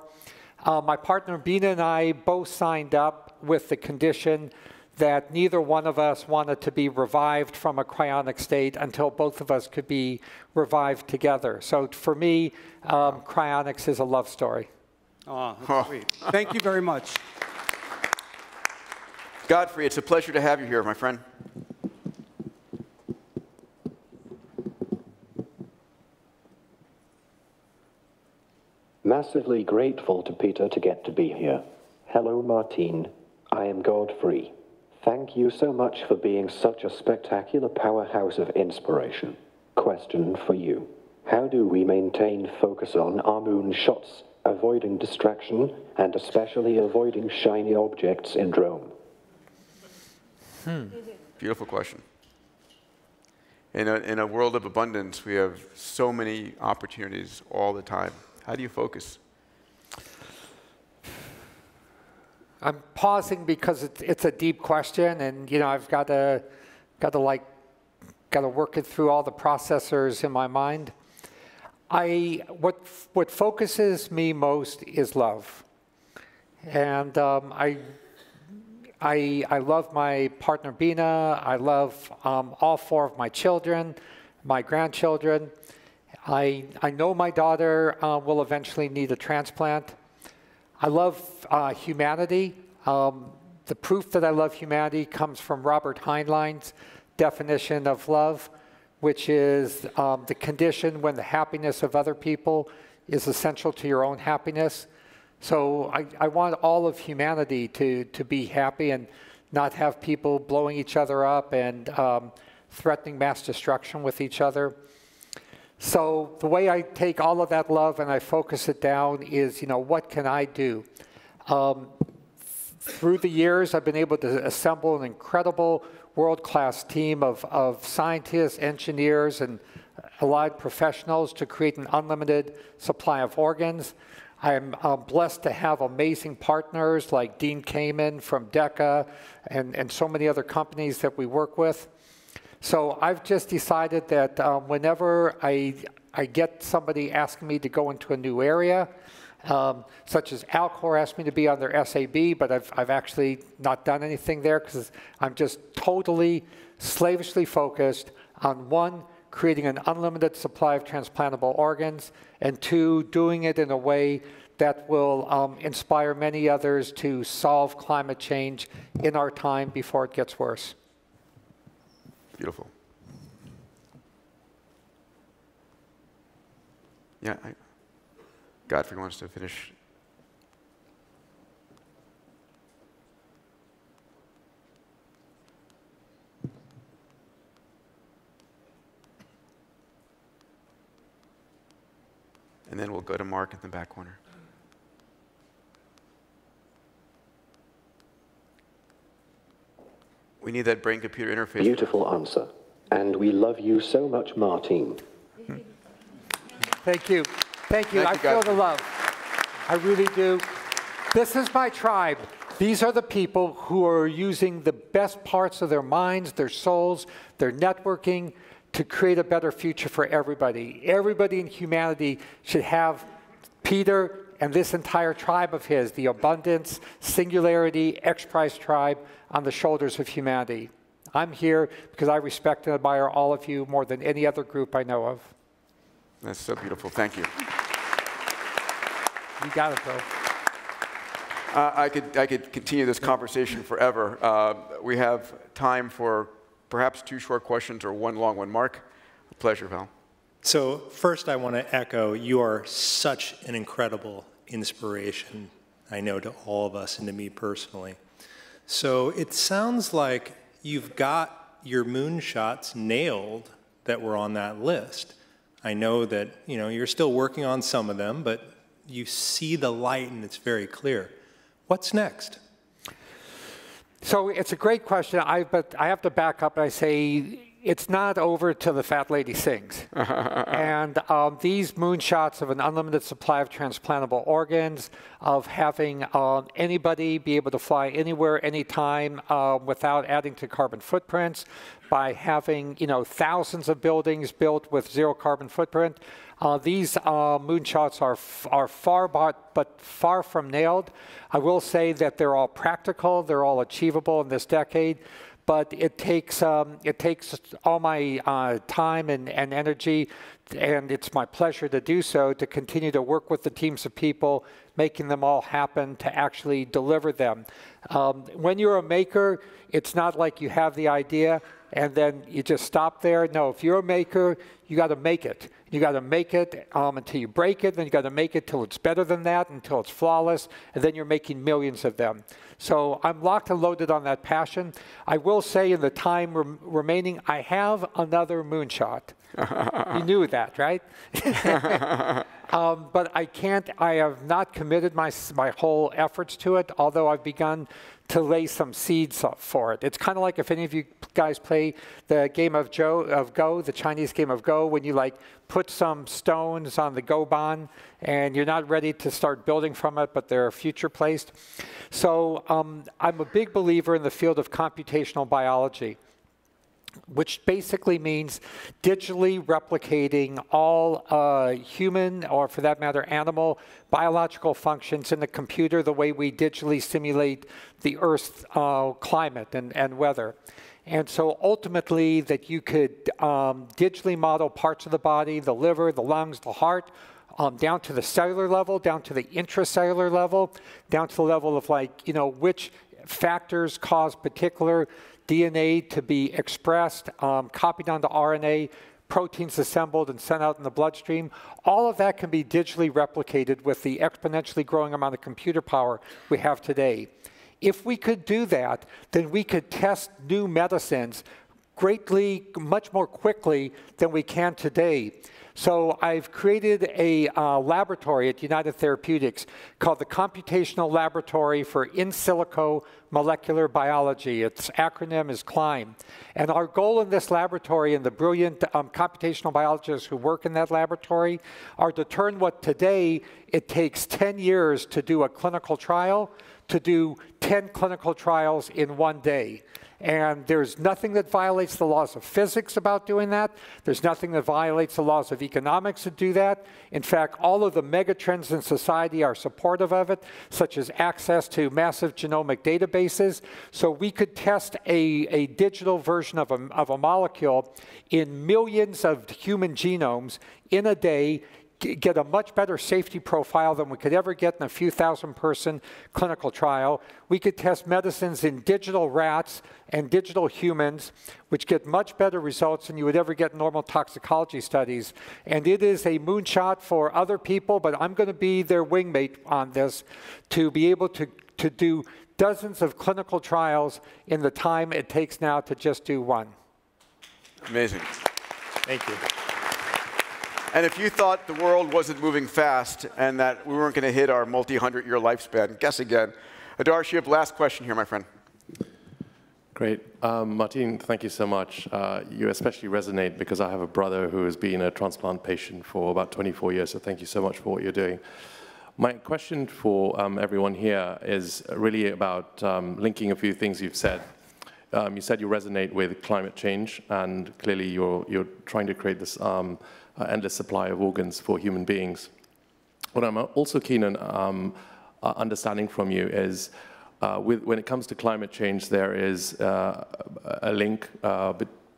My partner Bina and I both signed up with the condition that neither one of us wanted to be revived from a cryonic state until both of us could be revived together. So for me, cryonics is a love story. Oh, that's sweet. Thank you very much. Godfrey, it's a pleasure to have you here, my friend. Massively grateful to Peter to get to be here. Hello, Martine. I am Godfrey. Thank you so much for being such a spectacular powerhouse of inspiration. Question for you. How do we maintain focus on our moonshots, avoiding distraction, and especially avoiding shiny objects in drone? Beautiful question. In a world of abundance, we have so many opportunities all the time. How do you focus? I'm pausing because it's a deep question, and you know I've got to work it through all the processors in my mind. What focuses me most is love, and I love my partner Bina. I love all four of my children, my grandchildren. I know my daughter will eventually need a transplant. I love humanity. The proof that I love humanity comes from Robert Heinlein's definition of love, which is the condition when the happiness of other people is essential to your own happiness. So I want all of humanity to be happy and not have people blowing each other up and threatening mass destruction with each other. So the way I take all of that love and I focus it down is, you know, what can I do? Through the years, I've been able to assemble an incredible world-class team of scientists, engineers, and allied professionals to create an unlimited supply of organs. I'm blessed to have amazing partners like Dean Kamen from DECA and so many other companies that we work with. So I've just decided that whenever I get somebody asking me to go into a new area, such as Alcor asked me to be on their SAB, but I've actually not done anything there because I'm just totally slavishly focused on one, creating an unlimited supply of transplantable organs, and two, doing it in a way that will inspire many others to solve climate change in our time before it gets worse. Beautiful. Yeah, Godfrey wants to finish. And then we'll go to Mark in the back corner. We need that brain-computer interface. Beautiful answer. And we love you so much, Martine. Thank you. Thank you. I feel the love. I really do. This is my tribe. These are the people who are using the best parts of their minds, their souls, their networking to create a better future for everybody. Everybody in humanity should have Peter and this entire tribe of his, the abundance, singularity, XPRIZE tribe on the shoulders of humanity. I'm here because I respect and admire all of you more than any other group I know of. That's so beautiful. Thank you. You got it, bro. I could continue this conversation forever. We have time for perhaps 2 short questions or 1 long one. Mark, a pleasure, Val. So first I want to echo, you are such an incredible inspiration, I know, to all of us and to me personally. So it sounds like you've got your moonshots nailed that were on that list. I know that, you know, you're still working on some of them, but you see the light and it's very clear. What's next? So it's a great question, but I have to back up and I say it's not over till the fat lady sings. And these moonshots of an unlimited supply of transplantable organs, of having anybody be able to fly anywhere, anytime, without adding to carbon footprints, by having thousands of buildings built with 0 carbon footprint. These moonshots are far from nailed. I will say that they're all practical, they're all achievable in this decade, but it takes all my time and energy, and it's my pleasure to do so, to continue to work with the teams of people, making them all happen, to actually deliver them. When you're a maker, it's not like you have the idea and then you just stop there. No, if you're a maker, you got to make it. You got to make it until you break it, then you got to make it till it's better than that, until it's flawless, and then you're making millions of them. So I'm locked and loaded on that passion. I will say in the time remaining, I have another moonshot. You knew that, right? But I have not committed my whole efforts to it, although I've begun to lay some seeds for it. It's kind of like if any of you guys play the game of Go, the Chinese game of Go, when you like put some stones on the Go ban and you're not ready to start building from it, but they're future placed. So I'm a big believer in the field of computational biology, which basically means digitally replicating all human, or for that matter, animal, biological functions in the computer the way we digitally simulate the Earth's climate and weather. And so ultimately that you could digitally model parts of the body, the liver, the lungs, the heart, down to the cellular level, down to the intracellular level, down to the level of which factors cause particular DNA to be expressed, copied onto RNA, proteins assembled and sent out in the bloodstream. All of that can be digitally replicated with the exponentially growing amount of computer power we have today. If we could do that, then we could test new medicines much more quickly than we can today. So I've created a laboratory at United Therapeutics called the Computational Laboratory for In Silico Molecular Biology. Its acronym is CLIMB. And our goal in this laboratory, and the brilliant computational biologists who work in that laboratory, are to turn what today it takes 10 years to do a clinical trial, to do 10 clinical trials in 1 day. And there's nothing that violates the laws of physics about doing that. There's nothing that violates the laws of economics to do that. In fact, all of the megatrends in society are supportive of it, such as access to massive genomic databases. So we could test a digital version of a molecule in millions of human genomes in a day, get a much better safety profile than we could ever get in a few thousand-person clinical trial. We could test medicines in digital rats and digital humans, which get much better results than you would ever get in normal toxicology studies. And it is a moonshot for other people, but I'm going to be their wingmate on this, to be able to do dozens of clinical trials in the time it takes now to just do one. Amazing. Thank you. And if you thought the world wasn't moving fast and that we weren't going to hit our multi-100-year lifespan, guess again. Adarsh, you have last question here, my friend. Great. Martine, thank you so much. You especially resonate because I have a brother who has been a transplant patient for about 24 years, so thank you so much for what you're doing. My question for everyone here is really about linking a few things you've said. You said you resonate with climate change, and clearly you're trying to create this endless supply of organs for human beings. What I'm also keen on understanding from you is, when it comes to climate change, there is a link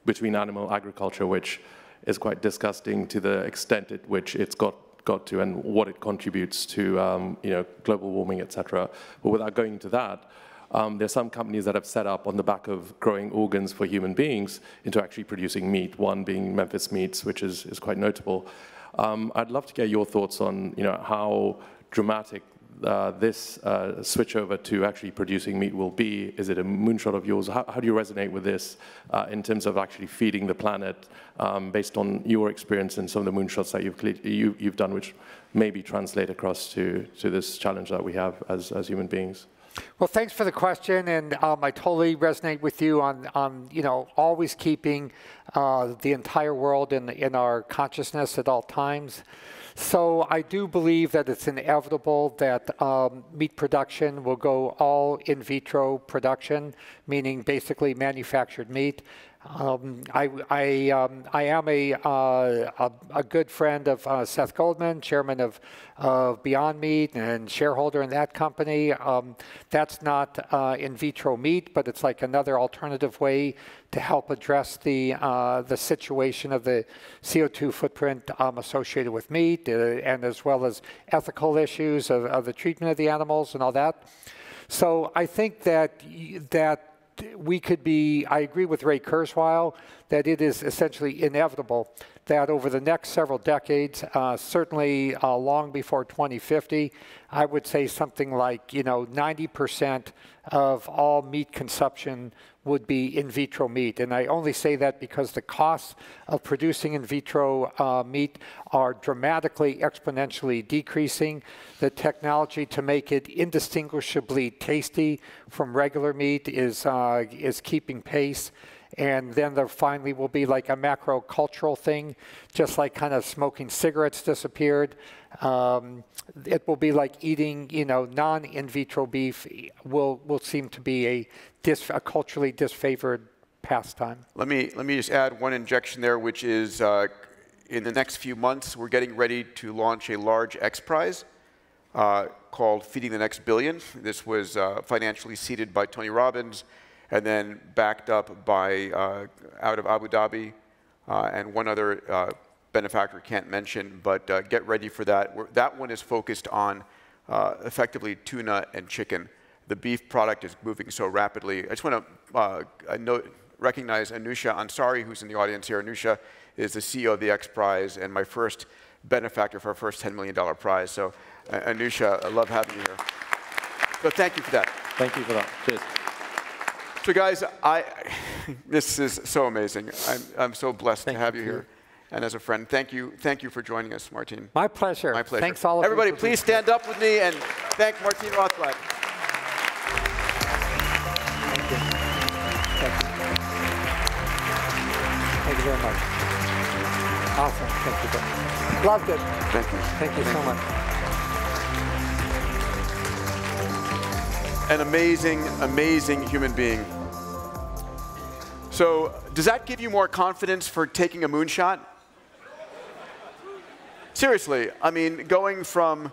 between animal agriculture, which is quite disgusting to the extent at which it's got to and what it contributes to global warming, etc. But without going into that, there's some companies that have set up on the back of growing organs for human beings into actually producing meat, one being Memphis Meats, which is quite notable. I'd love to get your thoughts on how dramatic this switch over to actually producing meat will be. Is it a moonshot of yours? How do you resonate with this in terms of actually feeding the planet based on your experience and some of the moonshots that you've done, which maybe translate across to this challenge that we have as human beings? Well, thanks for the question, and I totally resonate with you on always keeping the entire world in our consciousness at all times. So I do believe that it's inevitable that meat production will go all in vitro production, meaning basically manufactured meat. I am a good friend of Seth Goldman, chairman of Beyond Meat and shareholder in that company. That's not in vitro meat, but it's like another alternative way to help address the situation of the CO2 footprint associated with meat, and as well as ethical issues of the treatment of the animals and all that. So I think that we could be, I agree with Ray Kurzweil, that it is essentially inevitable that over the next several decades, certainly long before 2050, I would say something like 90% of all meat consumption would be in vitro meat. And I only say that because the costs of producing in vitro meat are dramatically, exponentially decreasing. The technology to make it indistinguishably tasty from regular meat is keeping pace. And then there finally will be like a macro cultural thing, just like kind of smoking cigarettes disappeared. It will be like eating, non-in vitro beef will seem to be a culturally disfavored pastime. Let me just add one injection there, which is in the next few months, we're getting ready to launch a large X Prize called Feeding the Next Billion. This was financially seeded by Tony Robbins, and then backed up by out of Abu Dhabi and one other benefactor can't mention, but get ready for that. That one is focused on effectively tuna and chicken. The beef product is moving so rapidly. I just want to recognize Anusha Ansari, who's in the audience here. Anusha is the CEO of the X Prize and my first benefactor for our first $10 million prize. So Anusha, I love having you here. So thank you for that. Thank you for that. Cheers. So guys, this is so amazing. I'm so blessed to have you here. And as a friend, thank you for joining us, Martine. My pleasure. My pleasure. Thanks all of you. Everybody, please stand up with me and thank Martine Rothblatt. Thank you. Thank you. Thank you very much. Awesome. Thank you. Loved it. Thank you. Thank you so much. An amazing, amazing human being. So does that give you more confidence for taking a moonshot? Seriously, I mean, going from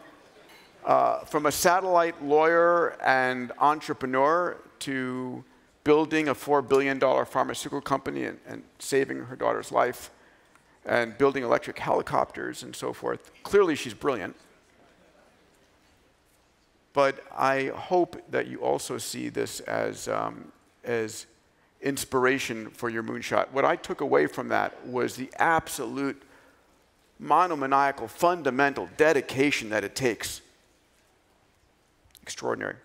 a satellite lawyer and entrepreneur to building a $4 billion pharmaceutical company and saving her daughter's life and building electric helicopters and so forth. Clearly, she's brilliant. But I hope that you also see this as inspiration for your moonshot. What I took away from that was the absolute monomaniacal, fundamental dedication that it takes. Extraordinary.